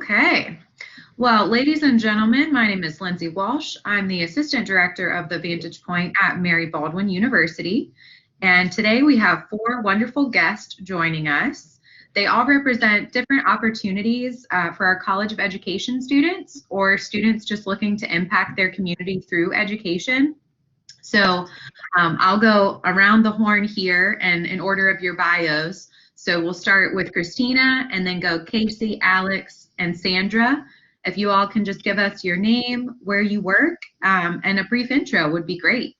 Okay. Well, ladies and gentlemen, my name is Lindsay Walsh. I'm the Assistant Director of the Vantage Point at Mary Baldwin University. And today we have four wonderful guests joining us. They all represent different opportunities for our College of Education students or students just looking to impact their community through education. So I'll go around the horn here and in order of your bios. So we'll start with Christina and then go Casey, Alex, and Sandra. If you all can just give us your name, where you work, and a brief intro would be great.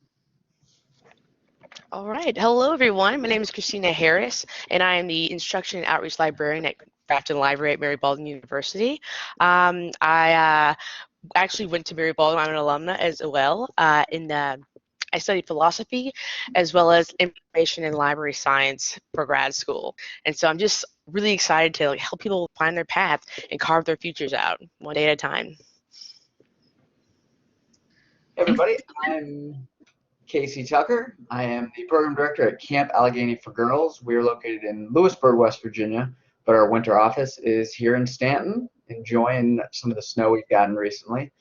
All right. Hello, everyone. My name is Christina Harris, and I am the Instruction and Outreach Librarian at Grafton Library at Mary Baldwin University. I actually went to Mary Baldwin. I'm an alumna as well. I studied philosophy as well as information and library science for grad school. And so I'm just really excited to help people find their path and carve their futures out one day at a time. Hey everybody, I'm Casey Tucker. I am the program director at Camp Allegheny for Girls. We are located in Lewisburg, West Virginia, but our winter office is here in Stanton, enjoying some of the snow we've gotten recently.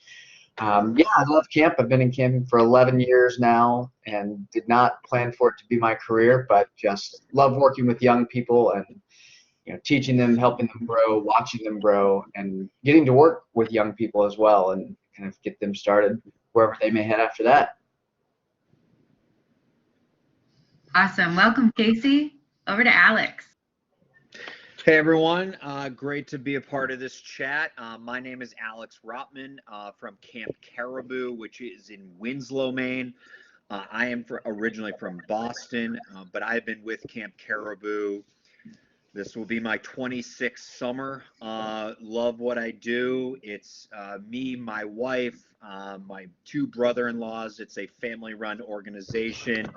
Yeah, I love camp. I've been in camping for 11 years now and did not plan for it to be my career, but just love working with young people and teaching them, helping them grow, watching them grow, and getting to work with young people as well and kind of get them started wherever they may head after that. Awesome. Welcome, Casey. Over to Alex. Hey everyone, great to be a part of this chat. My name is Alex Rotman from Camp Caribou, which is in Winslow, Maine. I am originally from Boston, but I've been with Camp Caribou. This will be my 26th summer. Love what I do. It's me, my wife, my two brother-in-laws. It's a family-run organization,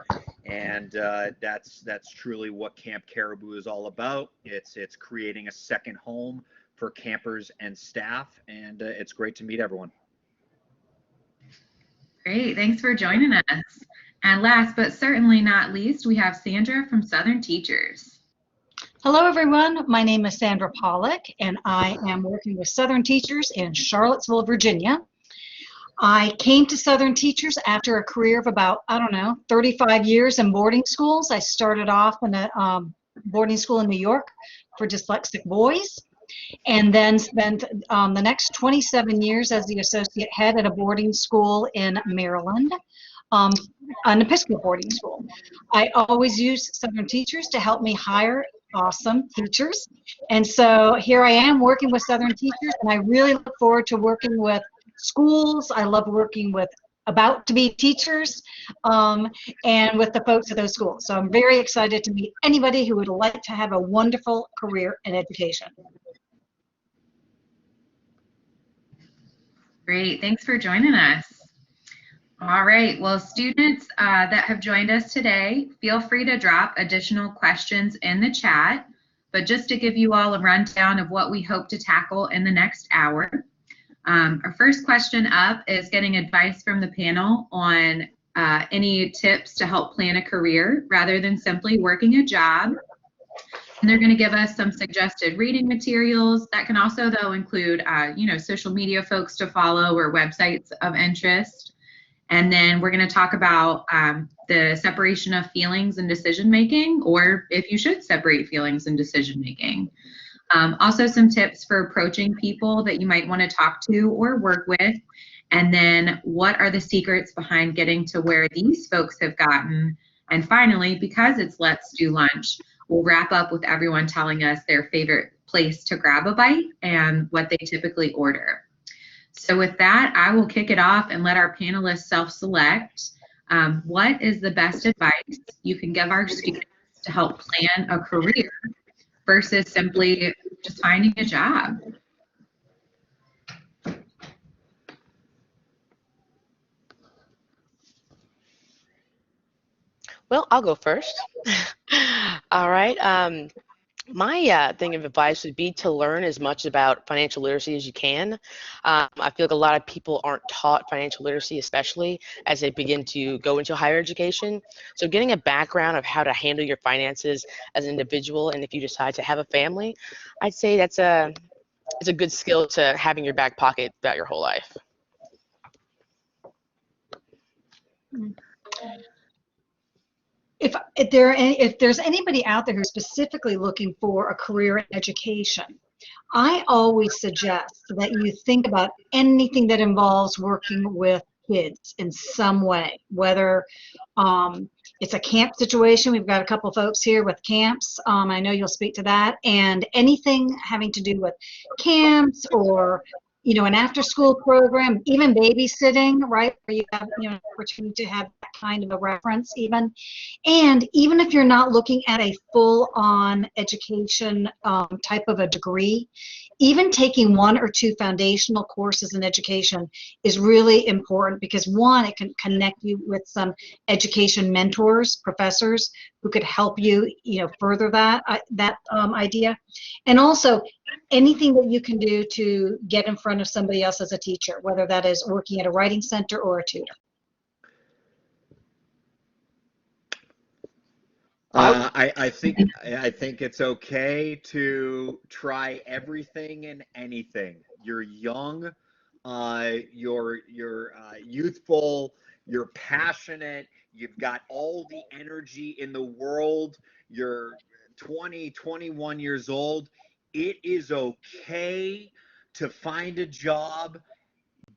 and that's truly what Camp Caribou is all about. It's creating a second home for campers and staff, and it's great to meet everyone. Great, thanks for joining us. And last but certainly not least, we have Sandra from Southern Teachers. Hello everyone, my name is Sandra Pollock and I am working with Southern Teachers in Charlottesville, Virginia. I came to Southern Teachers after a career of about, 35 years in boarding schools. I started off in a boarding school in New York for dyslexic boys and then spent the next 27 years as the associate head at a boarding school in Maryland. An Episcopal boarding school. I always use Southern Teachers to help me hire awesome teachers. And so here I am working with Southern Teachers, and I really look forward to working with schools. I love working with about-to-be teachers and with the folks at those schools. So I'm very excited to meet anybody who would like to have a wonderful career in education. Great, thanks for joining us. All right, well, students that have joined us today, feel free to drop additional questions in the chat, but just to give you all a rundown of what we hope to tackle in the next hour. Our first question up is getting advice from the panel on any tips to help plan a career rather than simply working a job. And they're going to give us some suggested reading materials. That can also, though, include, social media folks to follow or websites of interest. And then we're going to talk about the separation of feelings and decision making, or if you should separate feelings and decision making. Also some tips for approaching people that you might want to talk to or work with. And then what are the secrets behind getting to where these folks have gotten. And finally, because it's Let's Do Lunch, we'll wrap up with everyone telling us their favorite place to grab a bite and what they typically order. So with that, I will kick it off and let our panelists self-select. What is the best advice you can give our students to help plan a career versus simply just finding a job? Well, I'll go first. All right. My thing of advice would be to learn as much about financial literacy as you can. I feel like a lot of people aren't taught financial literacy, especially as they begin to go into higher education. So getting a background of how to handle your finances as an individual, and if you decide to have a family, I'd say that's it's a good skill to have in your back pocket throughout your whole life. If there's anybody out there who's specifically looking for a career in education, I always suggest that you think about anything that involves working with kids in some way, whether it's a camp situation. We've got a couple folks here with camps. I know you'll speak to that, and anything having to do with camps or an after-school program, even babysitting, right, where you have an opportunity to have that kind of a reference even. And even if you're not looking at a full-on education type of a degree, even taking 1 or 2 foundational courses in education is really important, because one, it can connect you with some education mentors, professors who could help you, further that idea. And also anything that you can do to get in front of somebody else as a teacher, whether that is working at a writing center or a tutor. I think it's okay to try everything and anything. You're young, you're youthful, you're passionate, you've got all the energy in the world. You're 20, 21 years old. It is okay to find a job,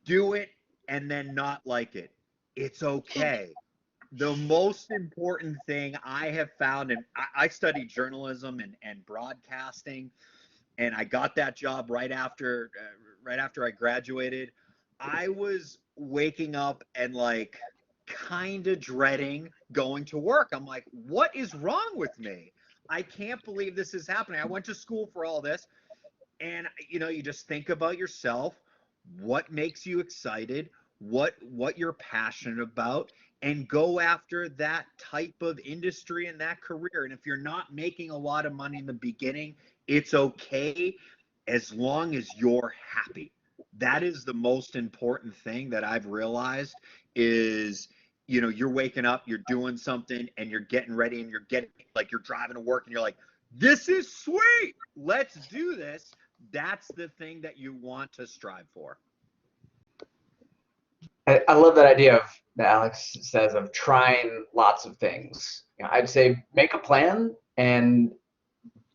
do it, and then not like it. It's okay. The most important thing I have found, and I studied journalism and broadcasting, and I got that job right after I graduated. I was waking up and like kind of dreading going to work. I'm like, what is wrong with me? I can't believe this is happening. I went to school for all this. And you just think about yourself, what makes you excited, what you're passionate about, and go after that type of industry and that career. And if you're not making a lot of money in the beginning, it's okay, as long as you're happy. That is the most important thing that I've realized is, you're waking up, you're doing something, and you're getting ready, and you're driving to work, and you're like, this is sweet, let's do this. That's the thing that you want to strive for. I love that idea that Alex says of trying lots of things. I'd say make a plan and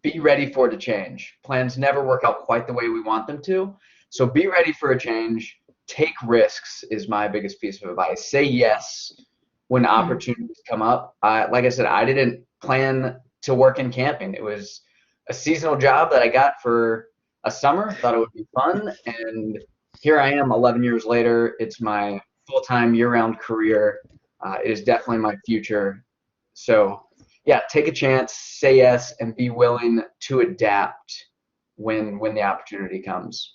be ready for it to change. Plans never work out quite the way we want them to. So be ready for a change. Take risks is my biggest piece of advice. Say yes when opportunities come up. Like I said, I didn't plan to work in camping. It was a seasonal job that I got for a summer, thought it would be fun, and here I am 11 years later. It's my full-time year-round career. It is definitely my future. So yeah, take a chance, say yes, and be willing to adapt when the opportunity comes.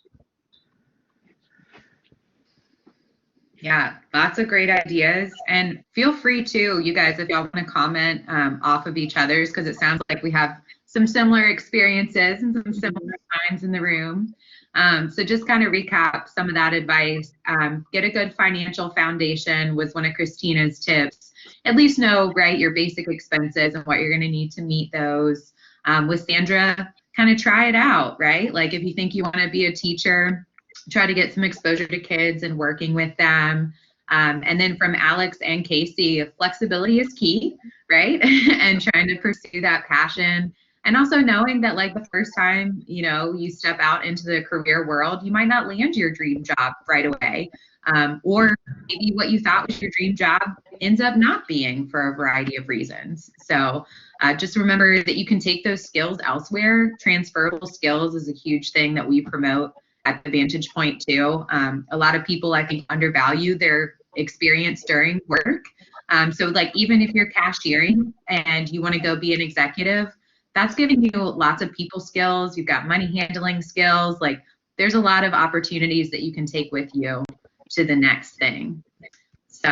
Yeah, lots of great ideas. And feel free to, you guys, if y'all want to comment off of each other's, because it sounds like we have some similar experiences and some similar minds in the room. So just kind of recap some of that advice. Get a good financial foundation was one of Christina's tips. At least know, right, your basic expenses and what you're going to need to meet those. With Sandra, kind of try it out, right? Like if you think you want to be a teacher, try to get some exposure to kids and working with them. And then from Alex and Casey, flexibility is key, right? And trying to pursue that passion. And also knowing that like the first time, you step out into the career world, you might not land your dream job right away. Or maybe what you thought was your dream job ends up not being for a variety of reasons. So just remember that you can take those skills elsewhere. Transferable skills is a huge thing that we promote at the Vantage Point too. A lot of people, I think, undervalue their experience during work. So like even if you're cashiering and you want to go be an executive, that's giving you lots of people skills. You've got money handling skills. Like there's a lot of opportunities that you can take with you to the next thing. So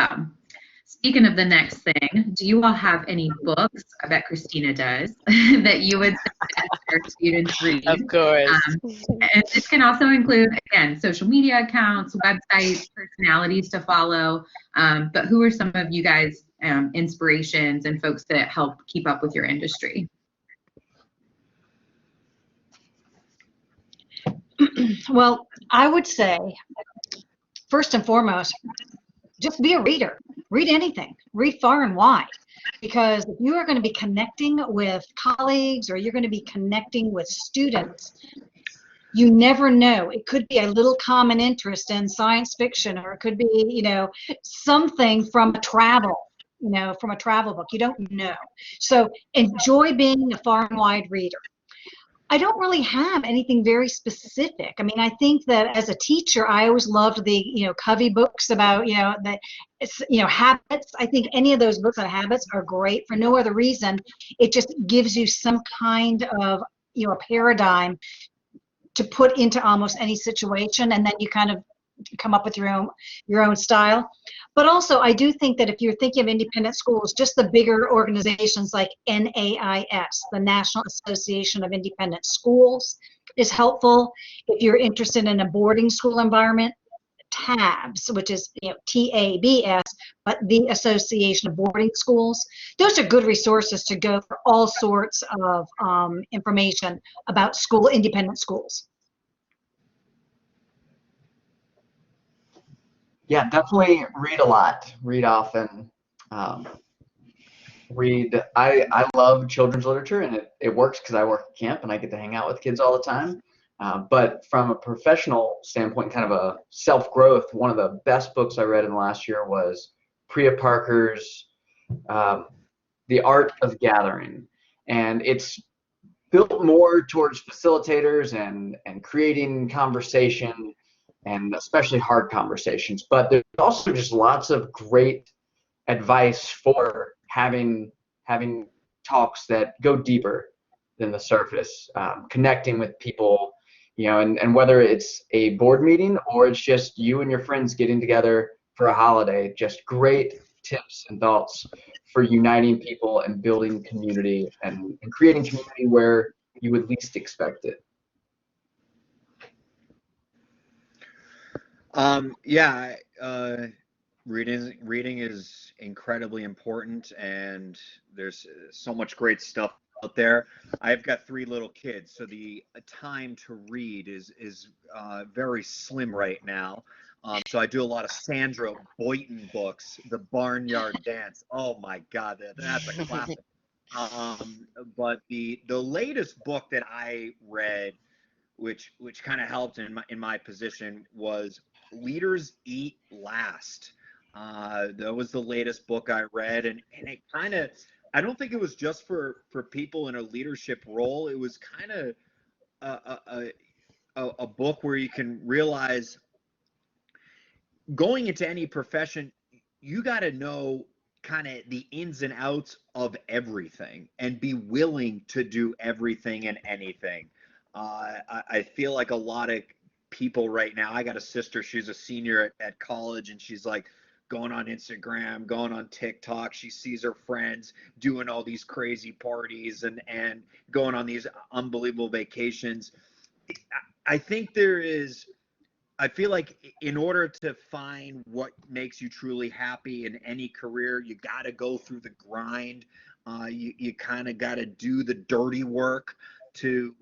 speaking of the next thing, do you all have any books, I bet Christina does, that you would suggest our students read? Of course. And this can also include, again, social media accounts, websites, personalities to follow. But who are some of you guys' inspirations and folks that help keep up with your industry? Well, I would say, first and foremost, just be a reader. Read anything. Read far and wide. Because if you are going to be connecting with colleagues or you're going to be connecting with students, you never know. It could be a little common interest in science fiction, or it could be, something from a travel, from a travel book. You don't know. So enjoy being a far and wide reader. I don't really have anything very specific. I mean, I think that as a teacher, I always loved the, Covey books about, habits. I think any of those books on habits are great for no other reason. It just gives you some kind of, a paradigm to put into almost any situation, and then you kind of come up with your own style. But also, I do think that if you're thinking of independent schools, just the bigger organizations like NAIS, the National Association of Independent Schools, is helpful. If you're interested in a boarding school environment, TABS, which is TABS, but the Association of Boarding Schools, those are good resources to go for all sorts of information about independent schools. Yeah, definitely read a lot, read often. Read. I love children's literature, and it works because I work at camp and I get to hang out with kids all the time. But from a professional standpoint, kind of a self-growth, one of the best books I read in the last year was Priya Parker's The Art of Gathering. And it's built more towards facilitators and creating conversation, and especially hard conversations. But there's also just lots of great advice for having talks that go deeper than the surface, connecting with people, and whether it's a board meeting or it's just you and your friends getting together for a holiday, just great tips and thoughts for uniting people and building community and creating community where you would least expect it. Reading is incredibly important, and there's so much great stuff out there. I've got 3 little kids, so the time to read is very slim right now. So I do a lot of Sandra Boynton books, The Barnyard Dance. Oh my God, that's a classic. But the latest book that I read, which kind of helped in my position, was Leaders Eat Last. That was the latest book I read, and it kind of, I don't think it was just for people in a leadership role. It was kind of a book where you can realize, going into any profession, you got to know kind of the ins and outs of everything and be willing to do everything and anything. I feel like a lot of people right now, I got a sister, she's a senior at college, and she's like going on Instagram, going on TikTok. She sees her friends doing all these crazy parties and going on these unbelievable vacations. I feel like in order to find what makes you truly happy in any career, you got to go through the grind. You kind of got to do the dirty work to,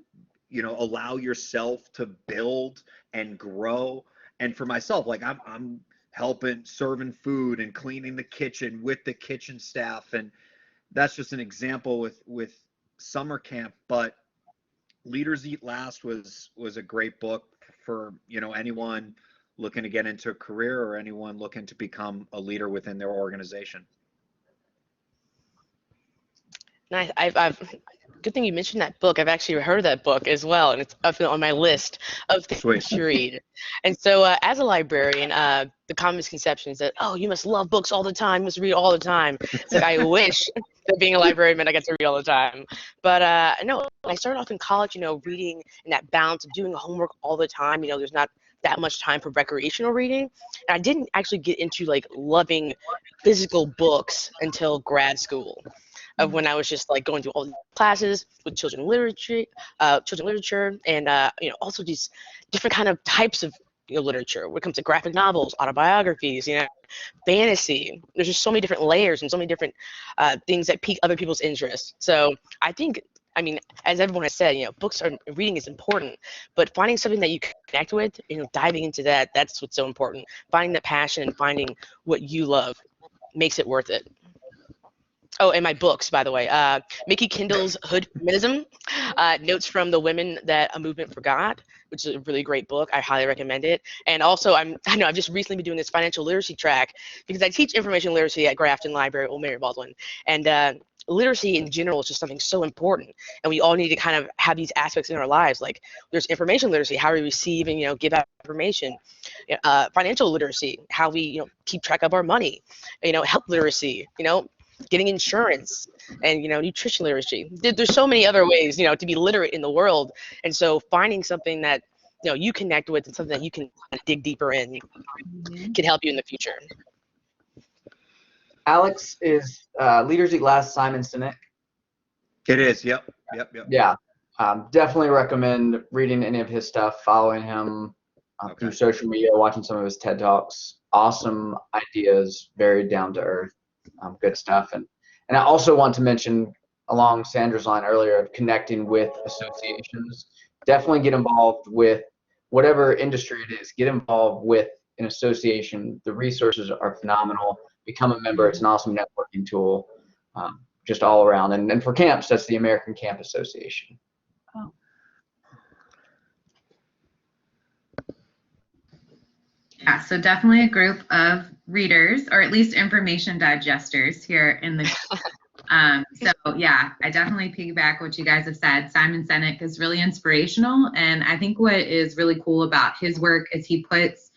allow yourself to build and grow. And for myself, like I'm helping, serving food and cleaning the kitchen with the kitchen staff. And that's just an example with summer camp. But Leaders Eat Last was a great book for, anyone looking to get into a career or anyone looking to become a leader within their organization. Nice. I've good thing you mentioned that book. I've actually heard of that book as well, and it's up on my list of things to read. And so, as a librarian, the common misconception is that, oh, you must love books all the time, you must read all the time. It's like, I wish that being a librarian meant I got to read all the time. But no, when I started off in college, reading and that balance of doing homework all the time, there's not that much time for recreational reading. And I didn't actually get into like loving physical books until grad school. Of when I was just like going through all the classes with children's literature, and also these different kind of types of literature. When it comes to graphic novels, autobiographies, fantasy. There's just so many different layers and so many different things that pique other people's interest. So I think I mean, as everyone has said, reading is important, but finding something that you connect with, diving into that's what's so important. Finding that passion and finding what you love makes it worth it. Oh, and my books, by the way. Mickey Kindle's Hood Feminism, Notes from the Women That a Movement Forgot, which is a really great book. I highly recommend it. And also, I've just recently been doing this financial literacy track because I teach information literacy at Grafton Library, Old Mary Baldwin. And literacy in general is just something so important. And we all need to kind of have these aspects in our lives. Like there's information literacy, how we receive and, give out information. Financial literacy, how we, keep track of our money. Health literacy, getting insurance and nutrition literacy. There's so many other ways to be literate in the world, and so finding something that you connect with and something that you can dig deeper in can help you in the future. Alex, is Leaders Eat Last Simon Sinek? It is. Yep. Yeah. Definitely recommend reading any of his stuff, following him through social media, watching some of his TED Talks. Awesome ideas, very down to earth, good stuff. And I also want to mention, along Sandra's line earlier, of connecting with associations. Definitely get involved with whatever industry it is. Get involved with an association. The resources are phenomenal. Become a member. It's an awesome networking tool, just all around. And for camps, that's the American Camp Association. Oh. Yeah, so definitely a group of readers, or at least information digesters here in the so yeah, I definitely piggyback what you guys have said. Simon Sinek is really inspirational, and I think what is really cool about his work is he puts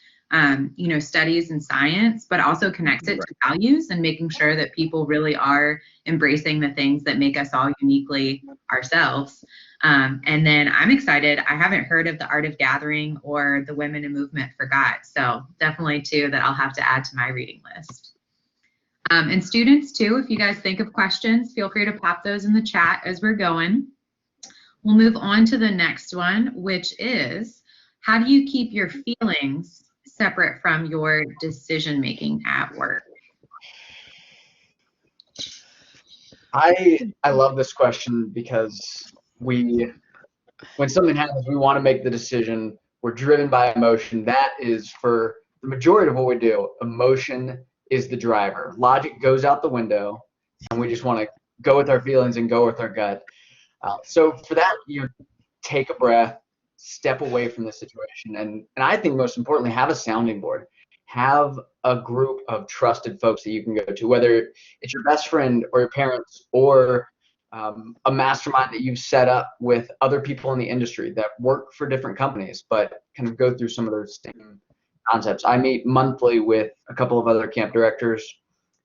studies in science, but also connects it to values and making sure that people really are embracing the things that make us all uniquely ourselves. And then I'm excited. I haven't heard of the Art of Gathering or the Women in Movement Forgot. So definitely two that I'll have to add to my reading list. And students too, if you guys think of questions, feel free to pop those in the chat as we're going. We'll move on to the next one, which is, how do you keep your feelings separate from your decision making at work? I love this question because when something happens, we want to make the decision. We're driven by emotion. That is, for the majority of what we do, emotion is the driver. Logic goes out the window, and we just want to go with our feelings and go with our gut. So for that, take a breath, step away from the situation, and I think most importantly, have a sounding board. Have a group of trusted folks that you can go to, whether it's your best friend or your parents or a mastermind that you've set up with other people in the industry that work for different companies, but kind of go through some of those same concepts. I meet monthly with a couple of other camp directors.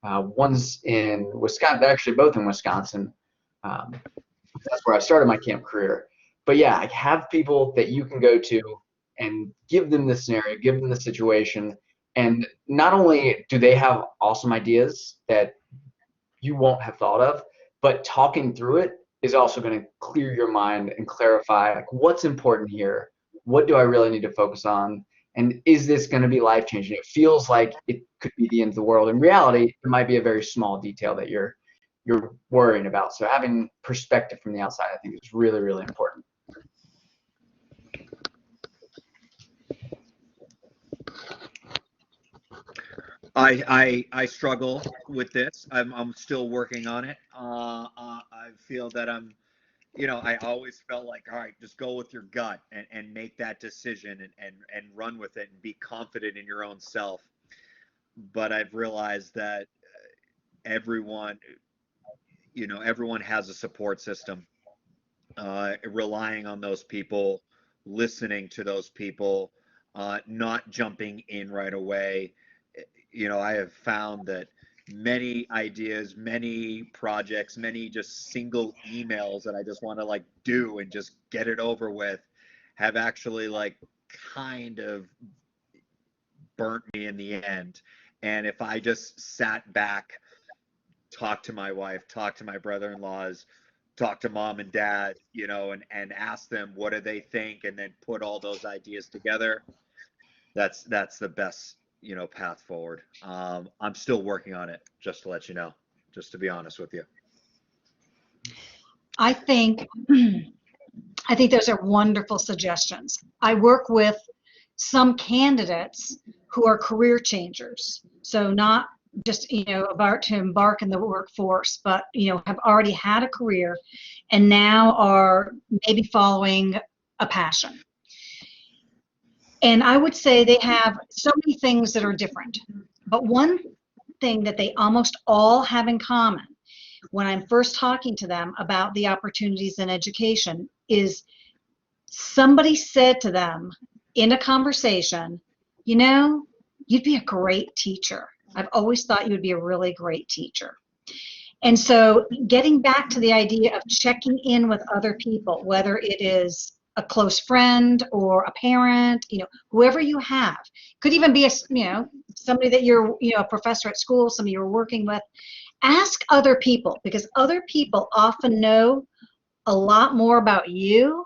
One's in Wisconsin, actually both in Wisconsin. That's where I started my camp career. But yeah, I have people that you can go to and give them the scenario, give them the situation. And not only do they have awesome ideas that you won't have thought of, but talking through it is also going to clear your mind and clarify, like, what's important here? What do I really need to focus on? And is this going to be life-changing? It feels like it could be the end of the world. In reality, it might be a very small detail that you're worrying about. So having perspective from the outside, I think, is really, really important. I struggle with this. I'm still working on it. I feel that I always felt like, all right, just go with your gut and make that decision and run with it and be confident in your own self. But I've realized that everyone has a support system. Relying on those people, listening to those people, not jumping in right away. I have found that many ideas, many projects, many just single emails that I just want to do and just get it over with have actually kind of burnt me in the end. And if I just sat back, talked to my wife, talked to my brother-in-laws, talk to mom and dad, and ask them what do they think, and then put all those ideas together, that's the best path forward. I'm still working on it, just to let you know, just to be honest with you. I think I think those are wonderful suggestions. I work with some candidates who are career changers. So not just, about to embark in the workforce, but, have already had a career and now are maybe following a passion. And I would say they have so many things that are different. But one thing that they almost all have in common when I'm first talking to them about the opportunities in education is somebody said to them in a conversation, you'd be a great teacher. I've always thought you would be a really great teacher. And so getting back to the idea of checking in with other people, whether it is a close friend or a parent, whoever you have, could even be somebody that you're, a professor at school, somebody you're working with. Ask other people, because other people often know a lot more about you,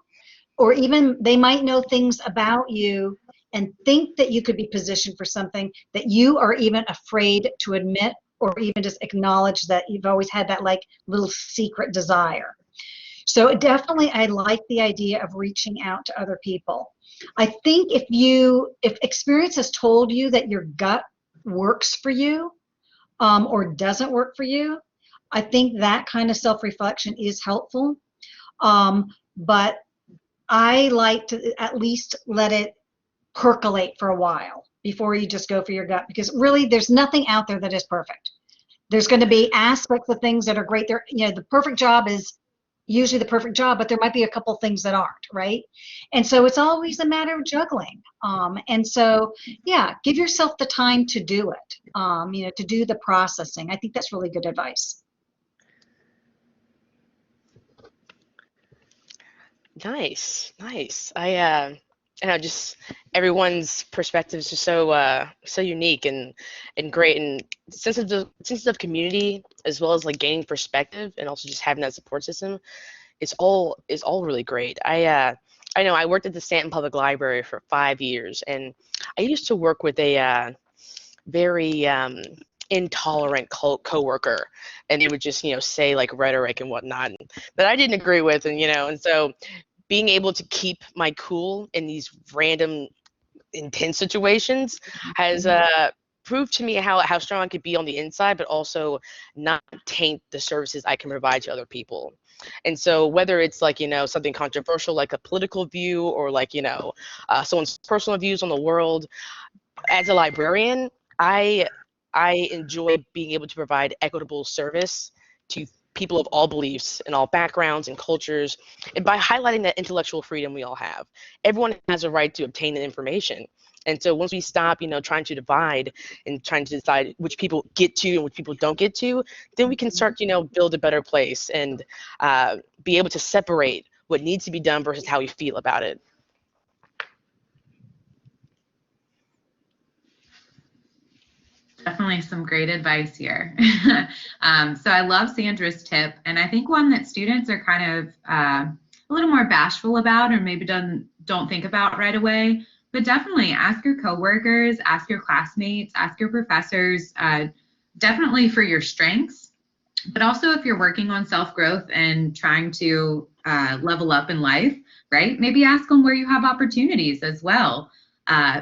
or even they might know things about you and think that you could be positioned for something that you are even afraid to admit, or even just acknowledge that you've always had that like little secret desire. So definitely I like the idea of reaching out to other people. I think if experience has told you that your gut works for you, or doesn't work for you, I think that kind of self-reflection is helpful. But I like to at least let it percolate for a while before you just go for your gut, because really there's nothing out there that is perfect. There's going to be aspects of things that are great. There, the perfect job is usually the perfect job, but there might be a couple things that aren't, right? And so it's always a matter of juggling. And so, yeah, give yourself the time to do it, to do the processing. I think that's really good advice. Nice, nice. I know just everyone's perspective is just so unique and great, and sense of community as well as like gaining perspective and also just having that support system. It's all really great. I know I worked at the Stanton Public Library for 5 years, and I used to work with a very intolerant coworker, and they would just say like rhetoric and whatnot that I didn't agree with, and so being able to keep my cool in these random intense situations has proved to me how strong I could be on the inside, but also not taint the services I can provide to other people. And so whether it's like something controversial like a political view, or like someone's personal views on the world, as a librarian, I enjoy being able to provide equitable service to people of all beliefs and all backgrounds and cultures, and by highlighting that intellectual freedom we all have. Everyone has a right to obtain the information. And so once we stop, trying to divide and trying to decide which people get to and which people don't get to, then we can start, build a better place and be able to separate what needs to be done versus how we feel about it. Definitely some great advice here. So I love Sandra's tip, and I think one that students are kind of a little more bashful about, or maybe don't think about right away. But definitely ask your coworkers, ask your classmates, ask your professors, definitely for your strengths, but also if you're working on self-growth and trying to level up in life, right? Maybe ask them where you have opportunities as well.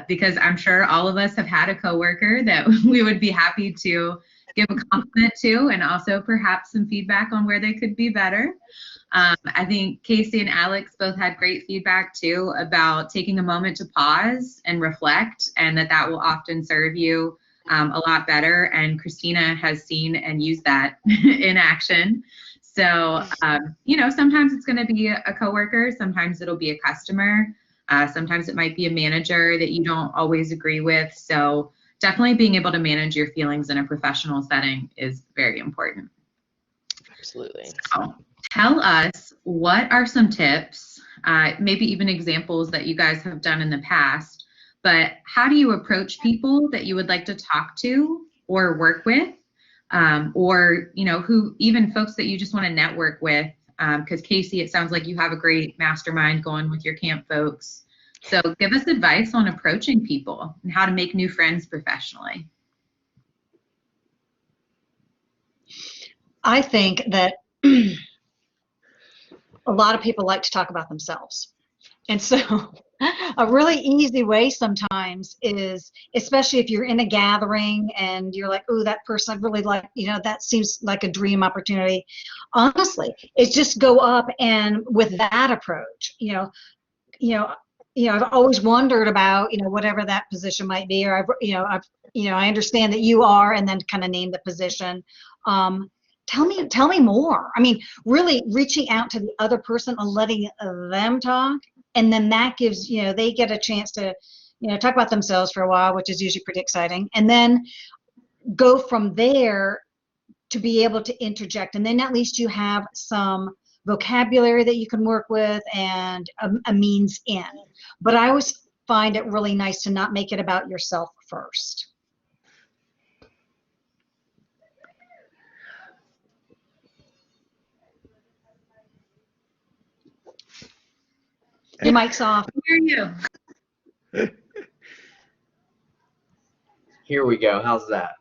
Because I'm sure all of us have had a coworker that we would be happy to give a compliment to, and also perhaps some feedback on where they could be better. I think Casey and Alex both had great feedback too about taking a moment to pause and reflect, and that will often serve you a lot better. And Christina has seen and used that in action. So, sometimes it's going to be a coworker, sometimes it'll be a customer. Sometimes it might be a manager that you don't always agree with. So definitely being able to manage your feelings in a professional setting is very important. Absolutely. So tell us, what are some tips, maybe even examples that you guys have done in the past, but how do you approach people that you would like to talk to or work with, or, who even folks that you just want to network with? Because Casey, it sounds like you have a great mastermind going with your camp folks. So give us advice on approaching people and how to make new friends professionally. I think that a lot of people like to talk about themselves. And so a really easy way sometimes is, especially if you're in a gathering and you're like, oh, that person I really like, that seems like a dream opportunity. Honestly, it's just go up and with that approach, I've always wondered about, whatever that position might be, or I understand that you are, and then kind of name the position. Tell me more. I mean, really reaching out to the other person and letting them talk. And then that gives, they get a chance to, talk about themselves for a while, which is usually pretty exciting. And then go from there to be able to interject. And then at least you have some vocabulary that you can work with and a means in. But I always find it really nice to not make it about yourself first. Your mic's off. Hear you. Here we go. How's that?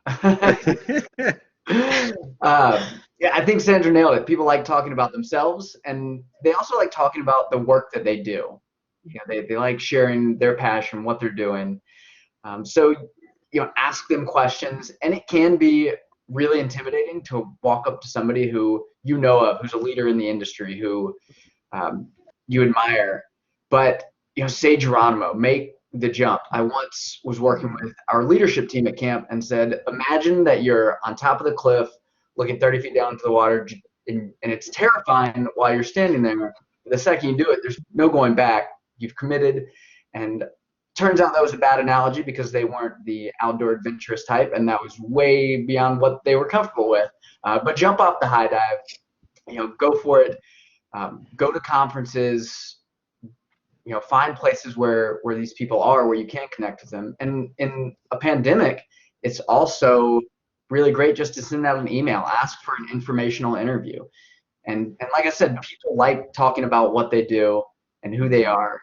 Yeah, I think Sandra nailed it. People like talking about themselves, and they also like talking about the work that they do. They like sharing their passion, what they're doing. So, ask them questions, and it can be really intimidating to walk up to somebody who you know of, who's a leader in the industry, who you admire. But, say Geronimo, make the jump. I once was working with our leadership team at camp and said, imagine that you're on top of the cliff, looking 30 feet down into the water, and it's terrifying while you're standing there. The second you do it, there's no going back. You've committed. And turns out that was a bad analogy because they weren't the outdoor adventurous type, and that was way beyond what they were comfortable with. But jump off the high dive, go for it. Go to conferences. Find places where these people are, where you can connect with them. And in a pandemic, it's also really great just to send out an email, ask for an informational interview. And like I said, people like talking about what they do and who they are.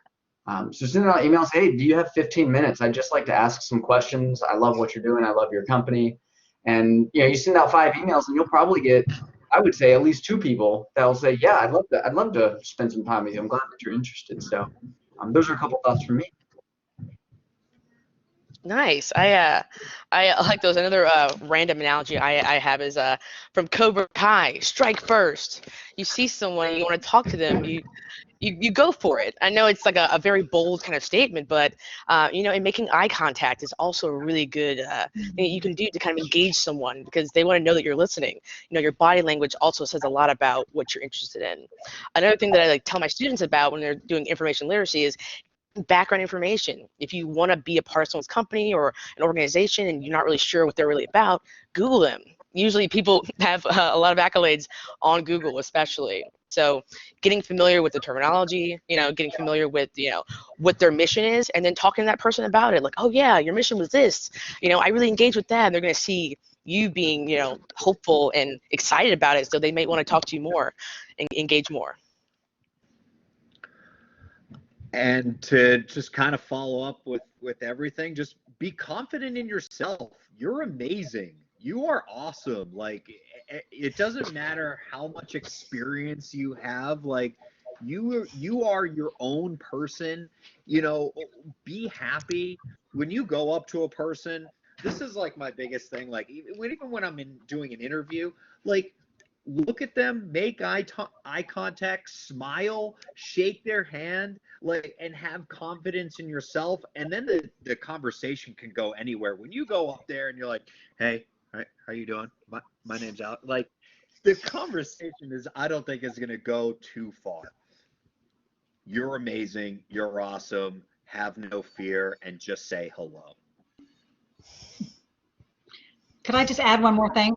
So send out emails, hey, do you have 15 minutes? I'd just like to ask some questions. I love what you're doing. I love your company. And you send out 5 emails and you'll probably get, I would say, at least 2 people that will say, yeah, I'd love to spend some time with you. I'm glad that you're interested. So those are a couple thoughts from me. Nice. I like those. Another random analogy I have is from Cobra Kai, strike first. You see someone, you want to talk to them, you go for it. I know it's like a very bold kind of statement, but and making eye contact is also a really good thing you can do to kind of engage someone, because they want to know that you're listening. Your body language also says a lot about what you're interested in. Another thing that I like tell my students about when they're doing information literacy is background information. If you want to be a part of someone's company or an organization and you're not really sure what they're really about, Google them. Usually people have a lot of accolades on Google, especially. So getting familiar with the terminology, getting familiar with, what their mission is, and then talking to that person about it. Like, oh yeah, your mission was this. I really engage with that. And they're going to see you being, hopeful and excited about it. So they may want to talk to you more and engage more. And to just kind of follow up with everything, just be confident in yourself. You're amazing. You are awesome. Like, it doesn't matter how much experience you have. Like, you are your own person. Be happy when you go up to a person. This is like my biggest thing. Like, even when I'm doing an interview, like, look at them, make eye contact, smile, shake their hand, and have confidence in yourself. And then the conversation can go anywhere. When you go up there and you're like, hey, how you doing? My name's Alex. Like, the conversation I don't think is going to go too far. You're amazing. You're awesome. Have no fear and just say hello. Could I just add one more thing?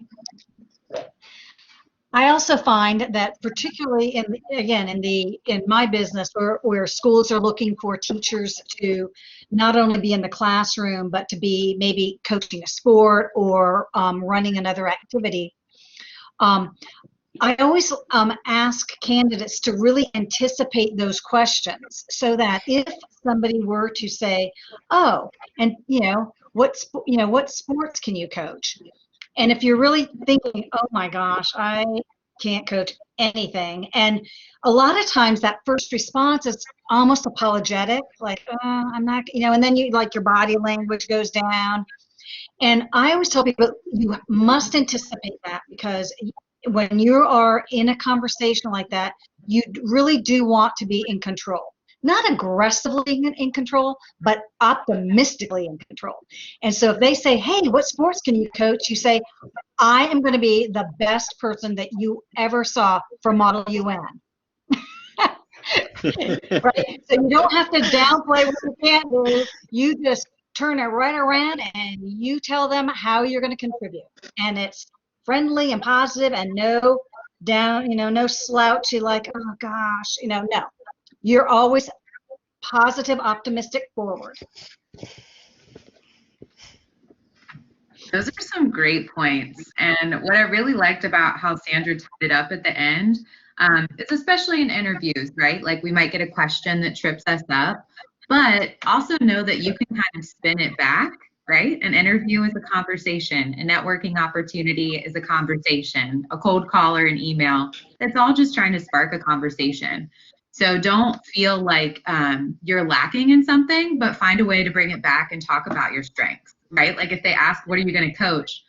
I also find that particularly in my business where schools are looking for teachers to not only be in the classroom, but to be maybe coaching a sport or running another activity, I always ask candidates to really anticipate those questions, so that if somebody were to say, oh, and what sports can you coach? And if you're really thinking, oh my gosh, I can't coach anything. And a lot of times that first response is almost apologetic, like, I'm not, and then you like your body language goes down. And I always tell people you must anticipate that, because when you are in a conversation like that, you really do want to be in control. Not aggressively in control, but optimistically in control. And so if they say, hey, what sports can you coach? You say, I am going to be the best person that you ever saw for Model UN. Right? So you don't have to downplay what you can't do. You just turn it right around and you tell them how you're going to contribute. And it's friendly and positive, and no slouchy, like, oh gosh, no. You're always positive, optimistic, forward. Those are some great points. And what I really liked about how Sandra tied it up at the end, it's especially in interviews, right? Like we might get a question that trips us up, but also know that you can kind of spin it back, right? An interview is a conversation, a networking opportunity is a conversation, a cold call or an email. It's all just trying to spark a conversation. So don't feel like you're lacking in something, but find a way to bring it back and talk about your strengths, right? Like if they ask, what are you going to coach?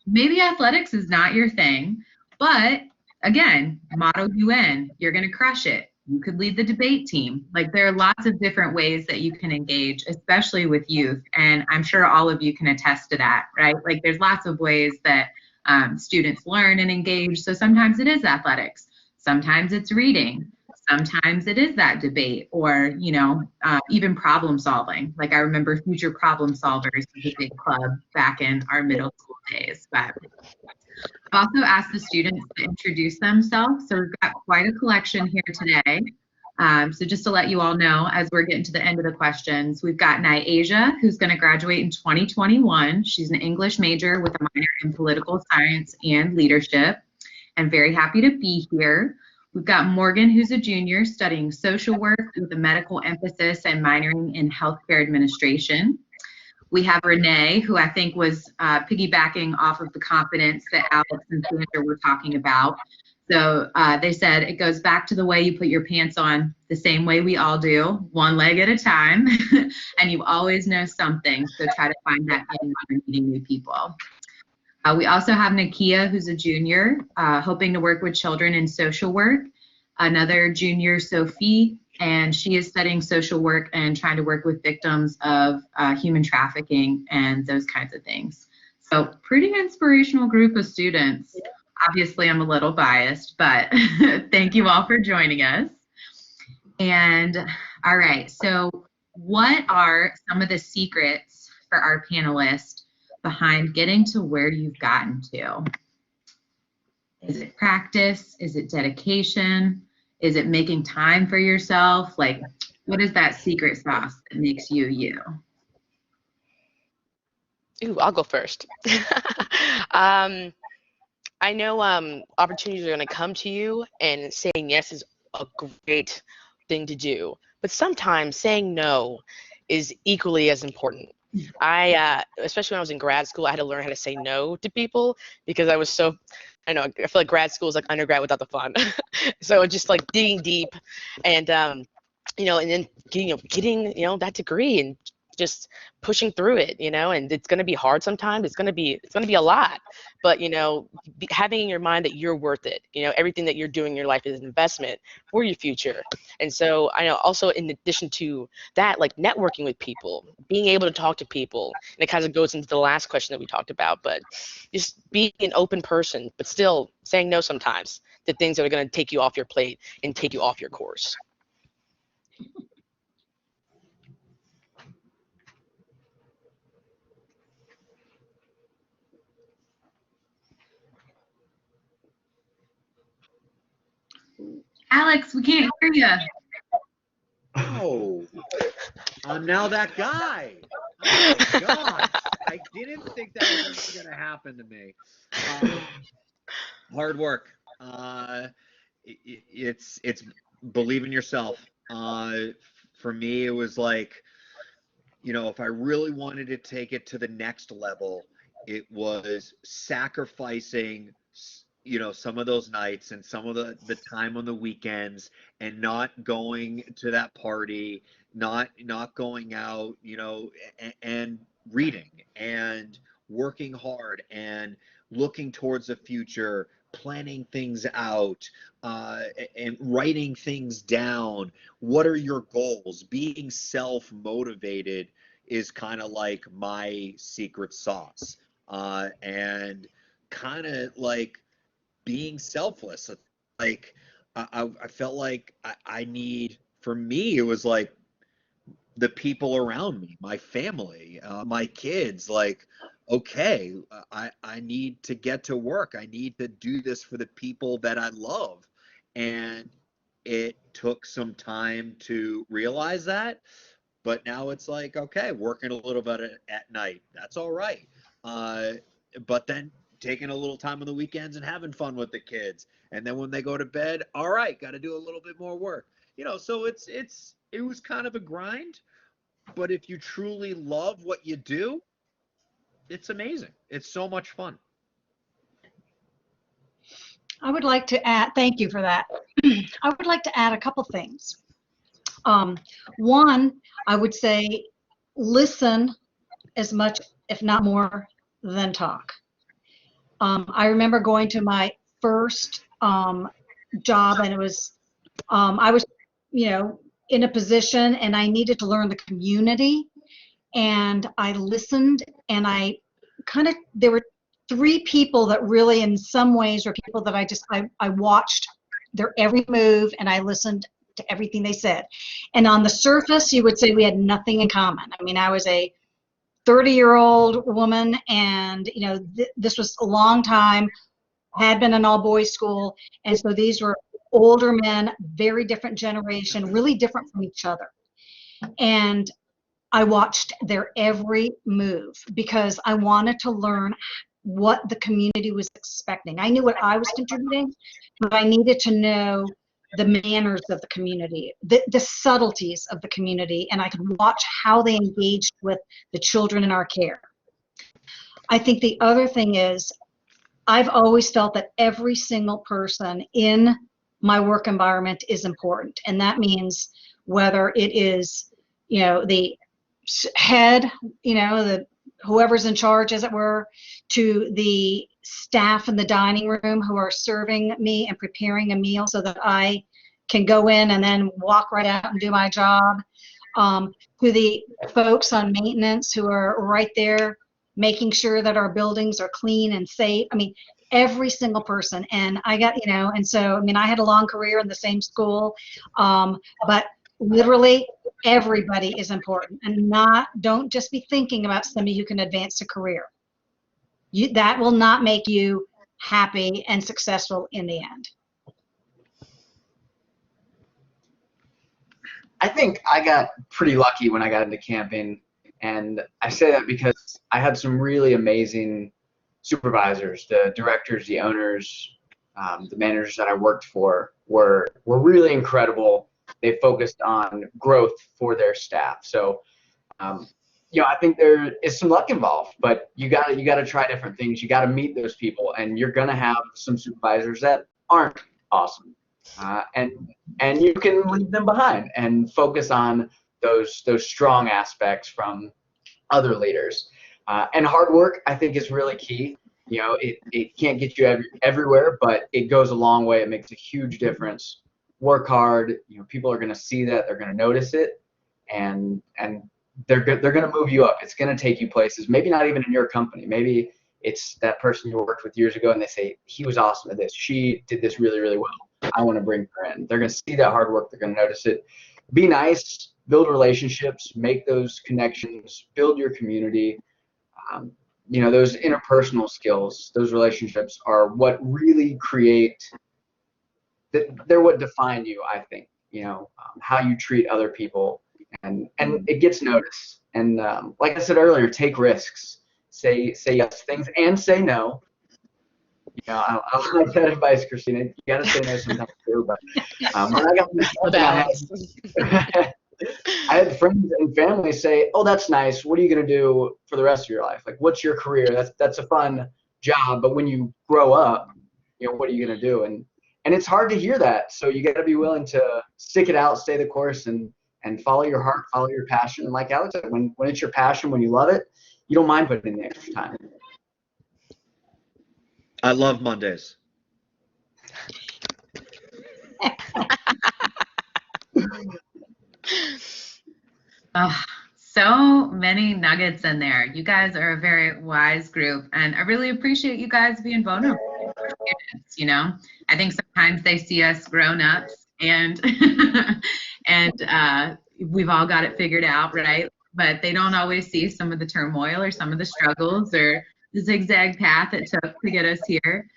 Maybe athletics is not your thing, but again, Model UN, you're going to crush it. You could lead the debate team. Like there are lots of different ways that you can engage, especially with youth. And I'm sure all of you can attest to that, right? Like there's lots of ways that students learn and engage. So sometimes it is athletics. Sometimes it's reading. Sometimes it is that debate, or, even problem solving. Like I remember Future Problem Solvers was a big club back in our middle school days. But I've also asked the students to introduce themselves. So we've got quite a collection here today. So just to let you all know, as we're getting to the end of the questions, we've got Nyasia, who's going to graduate in 2021. She's an English major with a minor in political science and leadership, and very happy to be here. We've got Morgan, who's a junior studying social work with a medical emphasis and minoring in healthcare administration. We have Renee, who I think was piggybacking off of the confidence that Alex and Sandra were talking about. So they said it goes back to the way you put your pants on, the same way we all do, one leg at a time, and you always know something. So try to find that in when you're meeting new people. We also have Nakia, who's a junior, hoping to work with children in social work. Another junior, Sophie, and she is studying social work and trying to work with victims of human trafficking and those kinds of things. So pretty inspirational group of students. Obviously, I'm a little biased, but thank you all for joining us. And all right, so what are some of the secrets for our panelists behind getting to where you've gotten to? Is it practice? Is it dedication? Is it making time for yourself? Like, what is that secret sauce that makes you you? Ooh, I'll go first. I know opportunities are going to come to you, and saying yes is a great thing to do. But sometimes saying no is equally as important. Especially when I was in grad school, I had to learn how to say no to people because I was so, I feel like grad school is like undergrad without the fun. So just like digging deep and, and then getting that degree and just pushing through it, and it's going to be hard sometimes. It's going to be a lot, but, having in your mind that you're worth it, everything that you're doing in your life is an investment for your future. And so I know also in addition to that, like networking with people, being able to talk to people, and it kind of goes into the last question that we talked about, but just being an open person, but still saying no sometimes to things that are going to take you off your plate and take you off your course. Alex, we can't hear you. Oh, I'm now that guy. Oh my gosh. I didn't think that was going to happen to me. Hard work. It's believe in yourself. For me, it was like, if I really wanted to take it to the next level, it was sacrificing, some of those nights and some of the time on the weekends and not going to that party, not going out, and reading and working hard and looking towards the future, planning things out, and writing things down. What are your goals? Being self-motivated is kind of like my secret sauce. And kind of like being selfless. Like I felt like I need, for me, it was like the people around me, my family, my kids, like, okay, I need to get to work. I need to do this for the people that I love. And it took some time to realize that. But now it's like, okay, working a little bit at night, that's all right. But then taking a little time on the weekends and having fun with the kids. And then when they go to bed, all right, got to do a little bit more work. So it was kind of a grind. But if you truly love what you do, it's amazing. It's so much fun. I would like to add, thank you for that. I would like to add a couple things. One, I would say listen as much, if not more, than talk. I remember going to my first job, and it was, I was, in a position, and I needed to learn the community, and I listened, and there were 3 people that really, in some ways, were people that I watched their every move, and I listened to everything they said. And on the surface, you would say we had nothing in common. I mean, I was a 30-year-old woman, and this was a long time, had been an all-boys school, and so these were older men, very different generation, really different from each other. And I watched their every move because I wanted to learn what the community was expecting. I knew what I was contributing, but I needed to know the manners of the community, the subtleties of the community, and I could watch how they engaged with the children in our care. I think the other thing is, I've always felt that every single person in my work environment is important, and that means whether it is, the head, whoever's in charge, as it were, to the staff in the dining room who are serving me and preparing a meal so that I can go in and then walk right out and do my job, to the folks on maintenance who are right there making sure that our buildings are clean and safe. I mean, every single person. And I got, and so, I mean, I had a long career in the same school, but literally everybody is important, and don't just be thinking about somebody who can advance a career. That will not make you happy and successful in the end. I think I got pretty lucky when I got into camping, and I say that because I had some really amazing supervisors, the directors, the owners, the managers that I worked for were really incredible. They focused on growth for their staff. So, I think there is some luck involved, but you gotta try different things. You gotta meet those people, and you're gonna have some supervisors that aren't awesome, and you can leave them behind and focus on those strong aspects from other leaders. And hard work, I think, is really key. It can't get you everywhere, but it goes a long way. It makes a huge difference. Work hard. People are going to see that. They're going to notice it, and they're going to move you up. It's going to take you places. Maybe not even in your company. Maybe it's that person you worked with years ago, and they say, he was awesome at this. She did this really, really well. I want to bring her in. They're going to see that hard work. They're going to notice it. Be nice. Build relationships. Make those connections. Build your community. Those interpersonal skills, those relationships are what really create. They're what define you, I think. How you treat other people, and it gets noticed. And like I said earlier, take risks, say yes to things, and say no. I like that advice, Christina. You got to say no sometimes too. But when I got I had friends and family say, "Oh, that's nice. What are you going to do for the rest of your life? Like, what's your career? That's a fun job, but when you grow up, what are you going to do? And it's hard to hear that. So you got to be willing to stick it out, stay the course, and follow your heart, follow your passion. And like Alex said, when it's your passion, when you love it, you don't mind putting in the extra time. I love Mondays. Oh, so many nuggets in there. You guys are a very wise group, and I really appreciate you guys being vulnerable with our students. I think sometimes they see us grown-ups and and we've all got it figured out, right? But they don't always see some of the turmoil or some of the struggles or the zigzag path it took to get us here.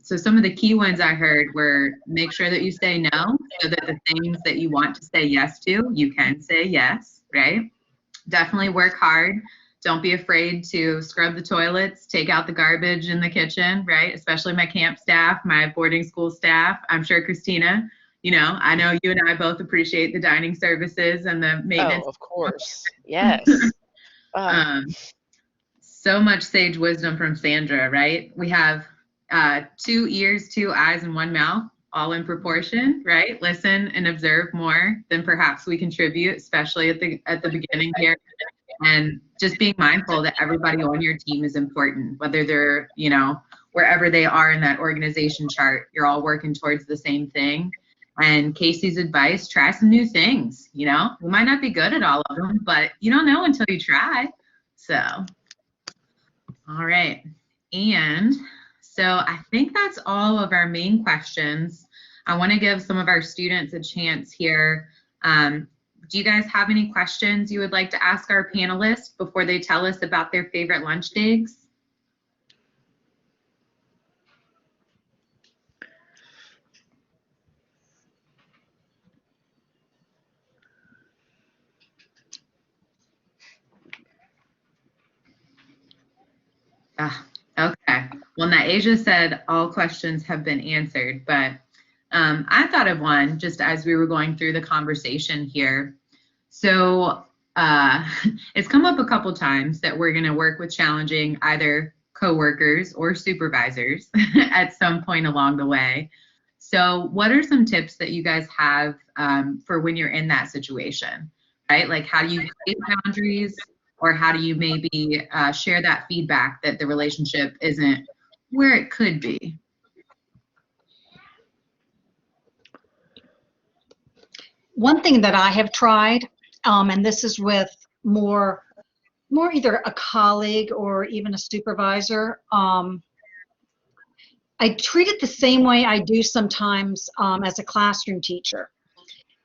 So some of the key ones I heard were make sure that you say no, so that the things that you want to say yes to, you can say yes, right? Definitely work hard. Don't be afraid to scrub the toilets, take out the garbage in the kitchen, right? Especially my camp staff, my boarding school staff. I'm sure Christina, I know you and I both appreciate the dining services and the maintenance. Oh, of course. Yes. So much sage wisdom from Sandra, right? We have 2 ears, 2 eyes, and 1 mouth, all in proportion, right? Listen and observe more than perhaps we contribute, especially at the beginning here. And just being mindful that everybody on your team is important, whether they're, wherever they are in that organization chart, you're all working towards the same thing. And Casey's advice, try some new things, we might not be good at all of them, but you don't know until you try. So, all right. And so I think that's all of our main questions. I want to give some of our students a chance here. Do you guys have any questions you would like to ask our panelists before they tell us about their favorite lunch digs? Okay. Well, Naisha said all questions have been answered, but I thought of one just as we were going through the conversation here. So it's come up a couple times that we're going to work with challenging either coworkers or supervisors at some point along the way. So what are some tips that you guys have for when you're in that situation, right? Like how do you create boundaries, or how do you maybe share that feedback that the relationship isn't where it could be? One thing that I have tried, and this is with more either a colleague or even a supervisor, I treat it the same way I do sometimes as a classroom teacher.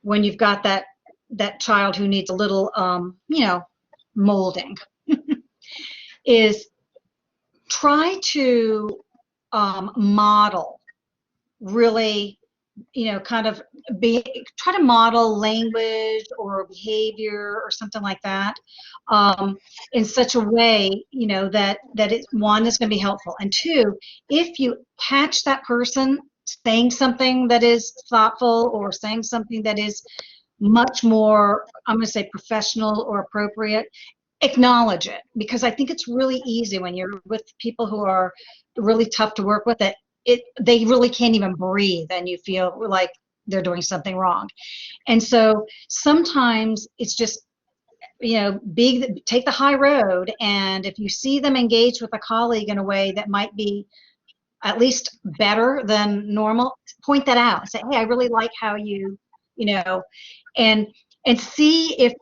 When you've got that child who needs a little, molding, is try to model really, kind of try to model language or behavior or something like that in such a way, that one is going to be helpful, and two, if you catch that person saying something that is thoughtful or saying something that is much more, I'm going to say, professional or appropriate, acknowledge it, because I think it's really easy when you're with people who are really tough to work with that they really can't even breathe and you feel like they're doing something wrong. And so sometimes it's just, take the high road, and if you see them engage with a colleague in a way that might be at least better than normal, point that out. Say, hey, I really like how you and see if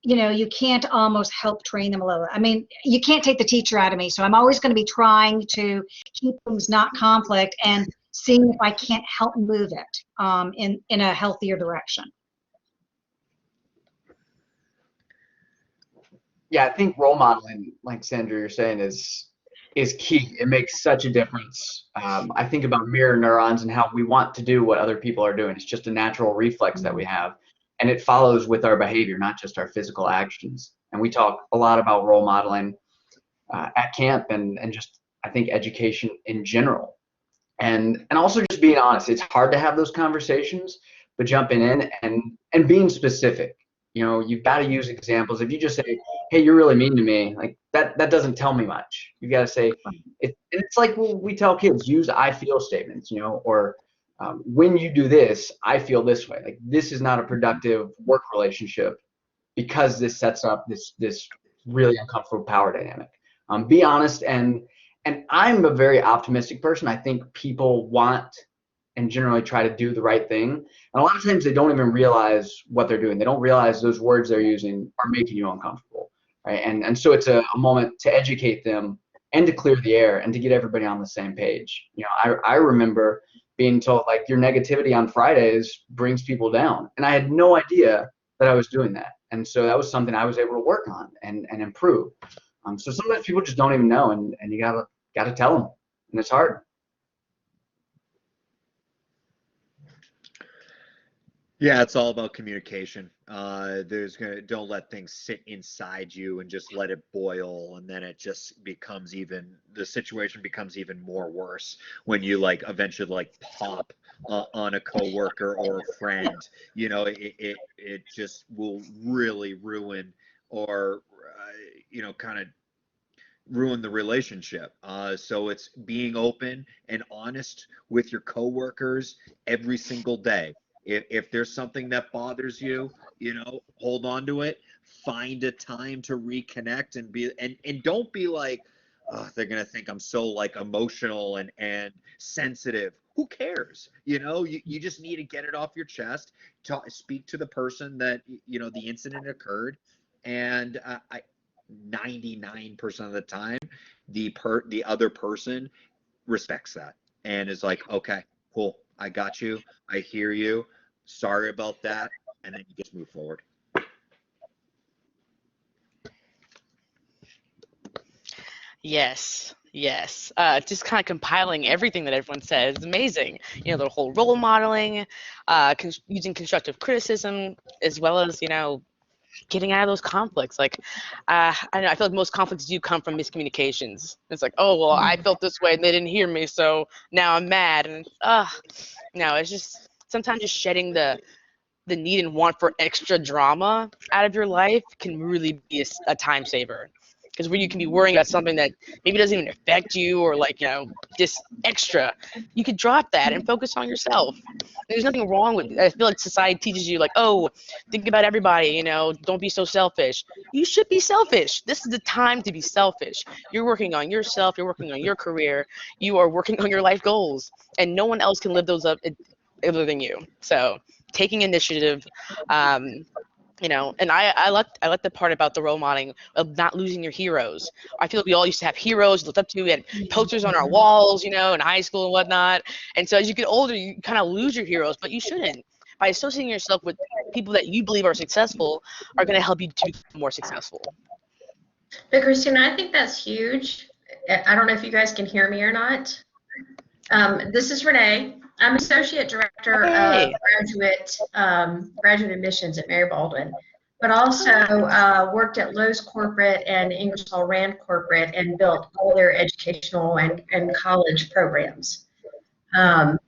you can't almost help train them a little. I mean, you can't take the teacher out of me, so I'm always going to be trying to keep things not conflict and seeing if I can't help move it in a healthier direction. Yeah, I think role modeling, like Sandra, you're saying, is key. It makes such a difference. I think about mirror neurons and how we want to do what other people are doing. It's just a natural reflex that we have. And it follows with our behavior, not just our physical actions. And we talk a lot about role modeling at camp and just, I think, education in general. And also just being honest. It's hard to have those conversations, but jumping in and being specific. You've got to use examples. If you just say, hey, you're really mean to me, like that doesn't tell me much. You got to say, it's like we tell kids, use I feel statements, or when you do this, I feel this way. Like this is not a productive work relationship because this sets up this really uncomfortable power dynamic. Be honest, and I'm a very optimistic person. I think people want and generally try to do the right thing. And a lot of times they don't even realize what they're doing. They don't realize those words they're using are making you uncomfortable, right? And so it's a moment to educate them and to clear the air and to get everybody on the same page. I remember being told, like, your negativity on Fridays brings people down. And I had no idea that I was doing that. And so that was something I was able to work on and improve. So sometimes people just don't even know, and you gotta tell them, and it's hard. Yeah, it's all about communication. Don't let things sit inside you and just let it boil, and then it just becomes the situation becomes even more worse when you like eventually like pop on a coworker or a friend. It just will really ruin or kind of ruin the relationship. So it's being open and honest with your coworkers every single day. If there's something that bothers you, hold on to it. Find a time to reconnect and don't be like, oh, they're gonna think I'm so like emotional and sensitive. Who cares? You just need to get it off your chest. Speak to the person that the incident occurred, and 99% of the time, the other person respects that and is like, okay, cool, I got you, I hear you, sorry about that, and then you just move forward. Yes, yes. Just kind of compiling everything that everyone says is amazing. The whole role modeling, using constructive criticism, as well as, getting out of those conflicts. Like, I don't know, I feel like most conflicts do come from miscommunications. It's like, oh, well, I felt this way and they didn't hear me, so now I'm mad. And, no, it's just sometimes just shedding the need and want for extra drama out of your life can really be a time saver. Because where you can be worrying about something that maybe doesn't even affect you or like, just extra, you could drop that and focus on yourself. There's nothing wrong with it. I feel like society teaches you like, oh, think about everybody, don't be so selfish. You should be selfish. This is the time to be selfish. You're working on yourself. You're working on your career. You are working on your life goals. And no one else can live those up other than you. So taking initiative, and I like the part about the role modeling of not losing your heroes. I feel like we all used to have heroes looked up to. We had posters on our walls, in high school and whatnot. And so as you get older, you kind of lose your heroes, but you shouldn't. By associating yourself with people that you believe are successful are going to help you to become more successful. But Christina, I think that's huge. I don't know if you guys can hear me or not. This is Renee. I'm Associate Director of Graduate Admissions at Mary Baldwin, but also worked at Lowe's Corporate and Ingersoll Rand Corporate and built all their educational and college programs. And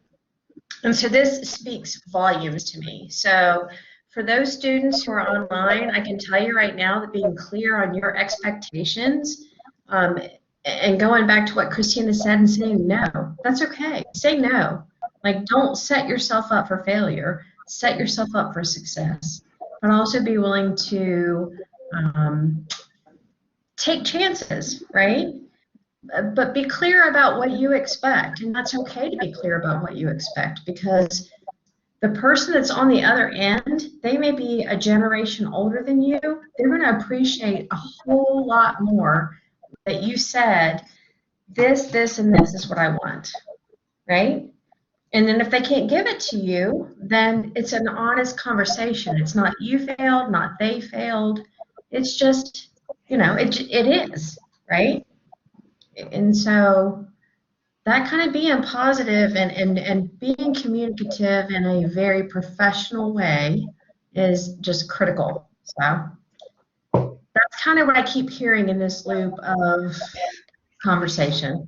so this speaks volumes to me. So for those students who are online, I can tell you right now that being clear on your expectations and going back to what Christina said and saying no, that's okay. Say no. Like, don't set yourself up for failure. Set yourself up for success. But also be willing to take chances, right? But be clear about what you expect. And that's okay to be clear about what you expect, because the person that's on the other end, they may be a generation older than you. They're going to appreciate a whole lot more that you said, this, and this is what I want, right? And then if they can't give it to you, then it's an honest conversation. It's not you failed, not they failed. It's just, it is, right? And so that kind of being positive and being communicative in a very professional way is just critical. So that's kind of what I keep hearing in this loop of conversation.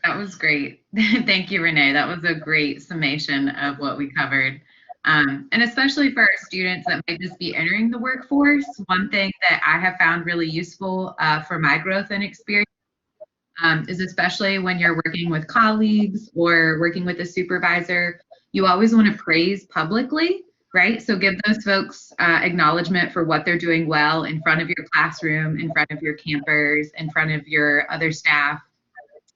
That was great. Thank you, Renee. That was a great summation of what we covered. And especially for our students that might just be entering the workforce, one thing that I have found really useful for my growth and experience is especially when you're working with colleagues or working with a supervisor, you always want to praise publicly, right? So give those folks acknowledgement for what they're doing well in front of your classroom, in front of your campers, in front of your other staff,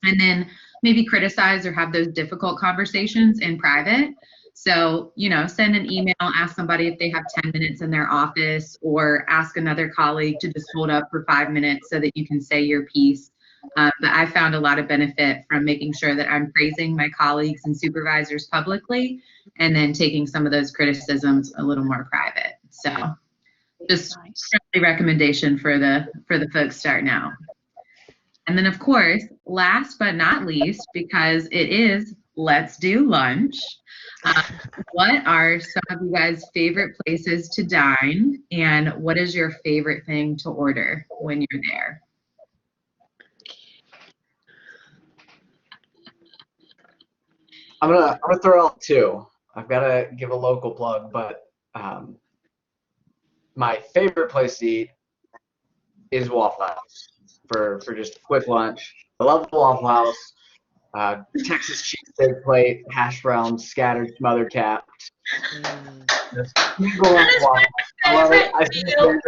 and then maybe criticize or have those difficult conversations in private. So, send an email, ask somebody if they have 10 minutes in their office, or ask another colleague to just hold up for 5 minutes so that you can say your piece. But I found a lot of benefit from making sure that I'm praising my colleagues and supervisors publicly, and then taking some of those criticisms a little more private. So just a recommendation for the folks starting out. And then, of course, last but not least, because it is Let's Do Lunch, what are some of you guys' favorite places to dine, and what is your favorite thing to order when you're there? I'm gonna throw out two. I've got to give a local plug, but my favorite place to eat is Waffle House for just a quick lunch. I love the Waffle House. Texas cheesesteak plate, hash browns scattered, smothered, capped. Just can't go wrong with Waffle House. I love it. I think they're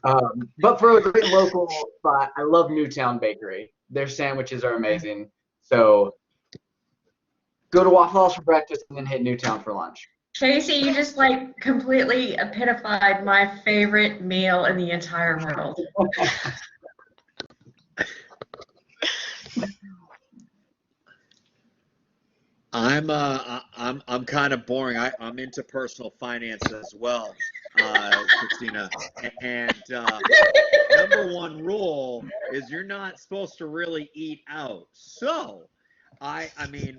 good. But for a great local spot, I love Newtown Bakery. Their sandwiches are amazing. So go to Waffle House for breakfast and then hit Newtown for lunch. Casey, you just like completely epitomified my favorite meal in the entire world. I'm kind of boring. I'm into personal finance as well, Christina. And number one rule is you're not supposed to really eat out. So, I mean,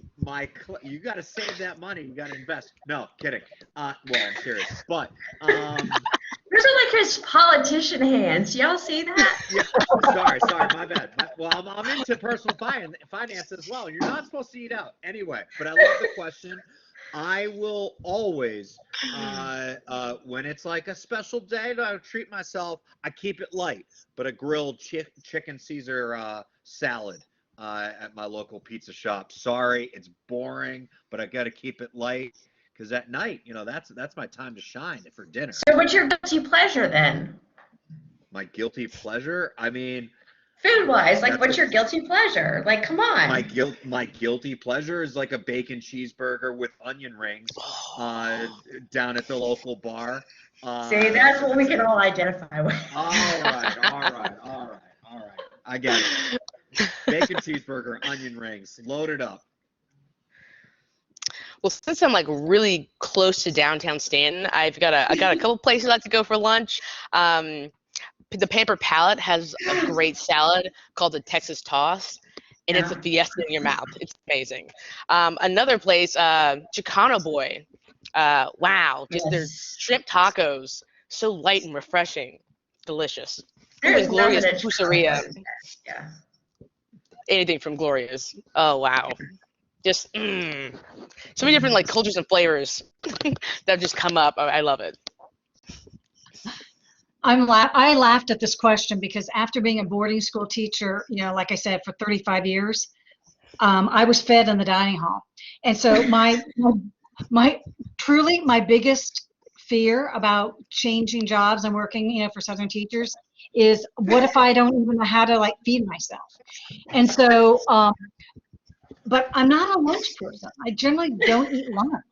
you got to save that money. You got to invest. No, kidding. Well, I'm serious. But Those are like his politician hands. Y'all see that? yeah, sorry, my bad. Well, I'm into personal finance as well. You're not supposed to eat out anyway. But I love the question. I will always, when it's like a special day to treat myself, I keep it light. But a grilled chicken Caesar salad at my local pizza shop. Sorry, it's boring, but I got to keep it light. Because at night, that's my time to shine for dinner. So what's your guilty pleasure then? My guilty pleasure? I mean, food-wise, like what's your guilty pleasure? Like, come on. My guilty pleasure is like a bacon cheeseburger with onion rings down at the local bar. See, that's what we can all identify with. All right. I get it. Bacon cheeseburger, onion rings, loaded up. Well, since I'm like really close to downtown Stanton, I got a couple places I like to go for lunch. The Pampered Palate has a great salad called the Texas Toss, and it's a fiesta in your mouth. It's amazing. Another place, Chicano Boy. Wow, just their shrimp tacos, so light and refreshing, delicious. Even Gloria's Puceria. Yeah. Anything from Gloria's. Oh wow. Just so many different like cultures and flavors that just come up. I love it. I laughed at this question because after being a boarding school teacher, like I said, for 35 years, I was fed in the dining hall. And so my truly my biggest fear about changing jobs and working, for Southern teachers is what if I don't even know how to like feed myself? And so, but I'm not a lunch person. I generally don't eat lunch,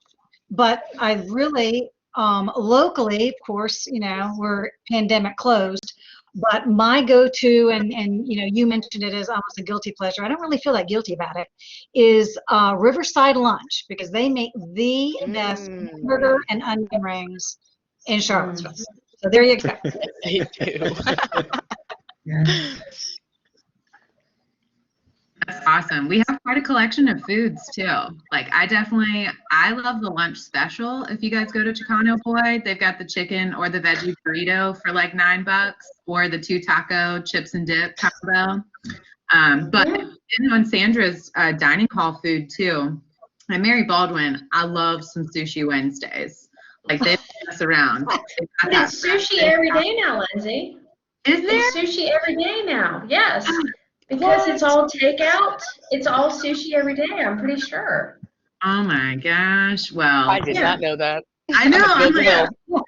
but I really, locally, of course, we're pandemic closed, but my go-to, and you mentioned it as almost a guilty pleasure. I don't really feel that guilty about it, is Riverside Lunch, because they make the best burger and onion rings in Charlottesville. So there you go. They do. That's awesome. We have quite a collection of foods too. Like I love the lunch special. If you guys go to Chicano Boy, they've got the chicken or the veggie burrito for like $9, or the 2 taco chips and dip combo. But in Sandra's dining hall food too, At Mary Baldwin, I love some sushi Wednesdays. Like they don't mess around. They've got But that it's sushi every day now, Lindsay. Is there? It's sushi every day now. Yes. Because it's all takeout. It's all sushi every day, I'm pretty sure. Oh my gosh. Well, I did not know that. I know. I'm Good like, to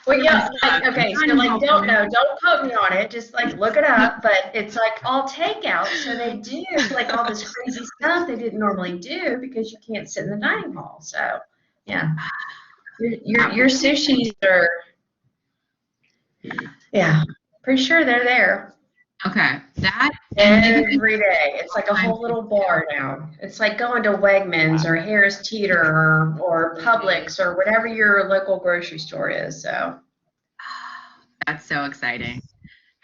Well, yeah, like, okay, so like don't know, don't quote me on it, just like look it up, but it's like all takeout, so they do like all this crazy stuff they didn't normally do because you can't sit in the dining hall. So yeah. Your sushis are, yeah, pretty sure they're there okay. That every day. It's like a whole little bar now. It's like going to Wegmans or Harris Teeter or Publix or whatever your local grocery store is. So that's so exciting.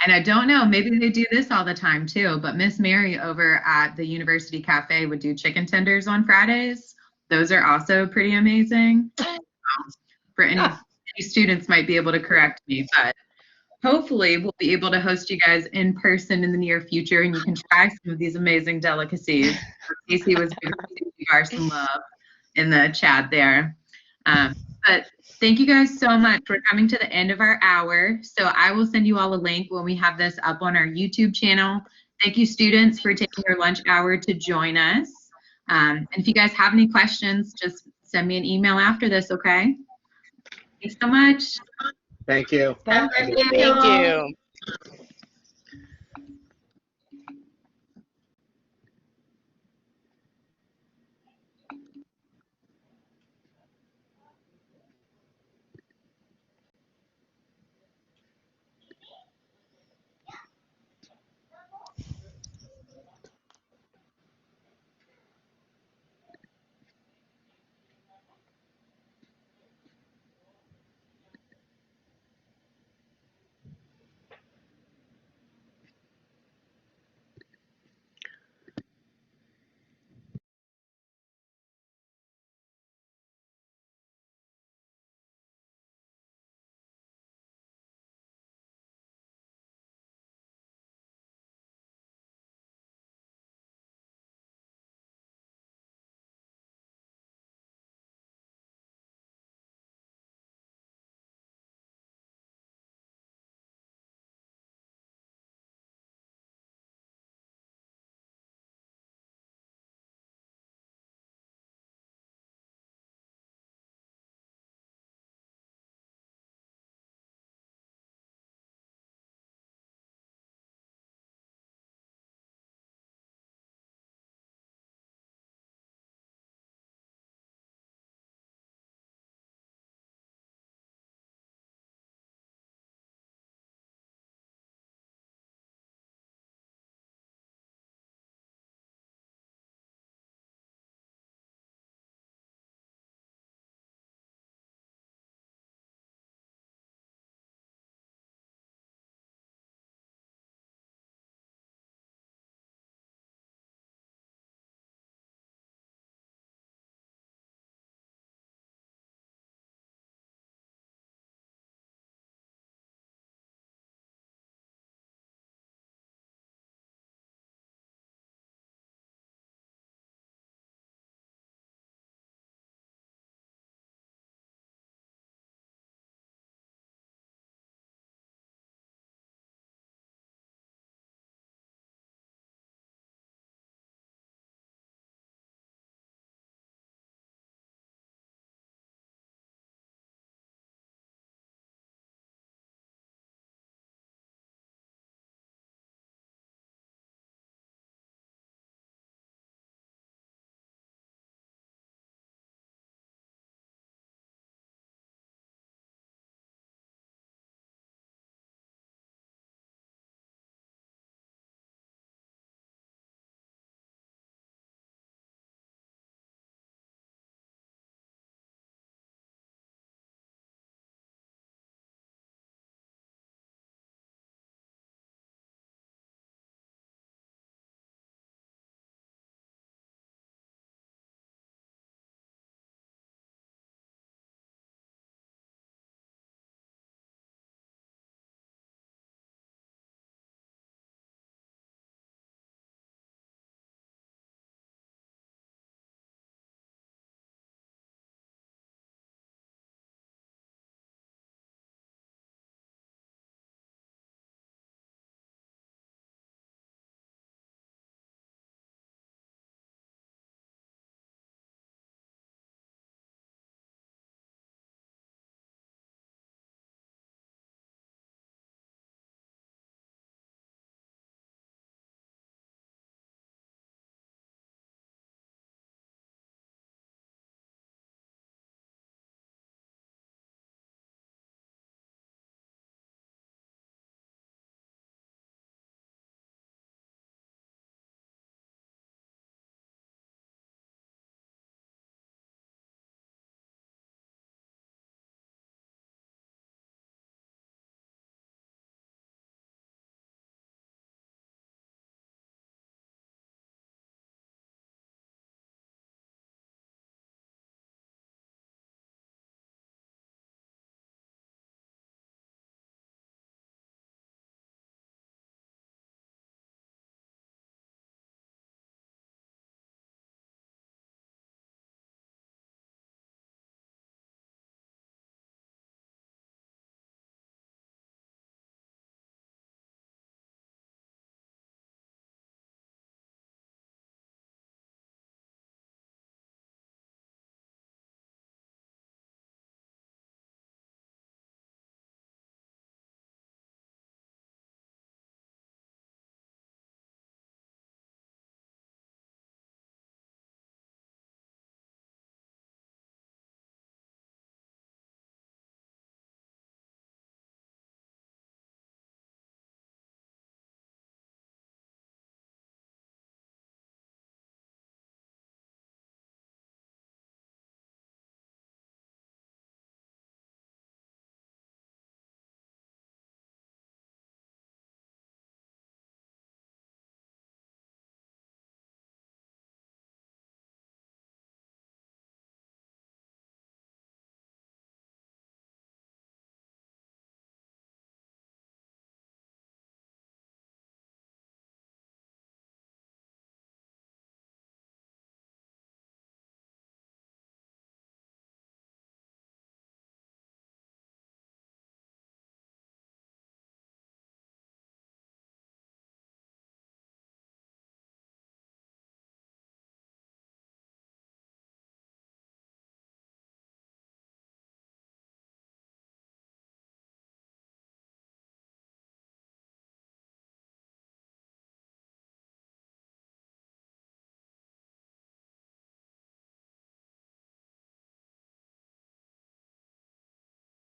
And I don't know, maybe they do this all the time too, but Miss Mary over at the University Cafe would do chicken tenders on Fridays. Those are also pretty amazing. For any students might be able to correct me, but hopefully we'll be able to host you guys in person in the near future and you can try some of these amazing delicacies. Casey was giving you some love in the chat there. But thank you guys so much. We're coming to the end of our hour. So I will send you all a link when we have this up on our YouTube channel. Thank you, students, for taking your lunch hour to join us. And if you guys have any questions, just send me an email after this, okay? Thanks so much. Thank you. thank Thank you.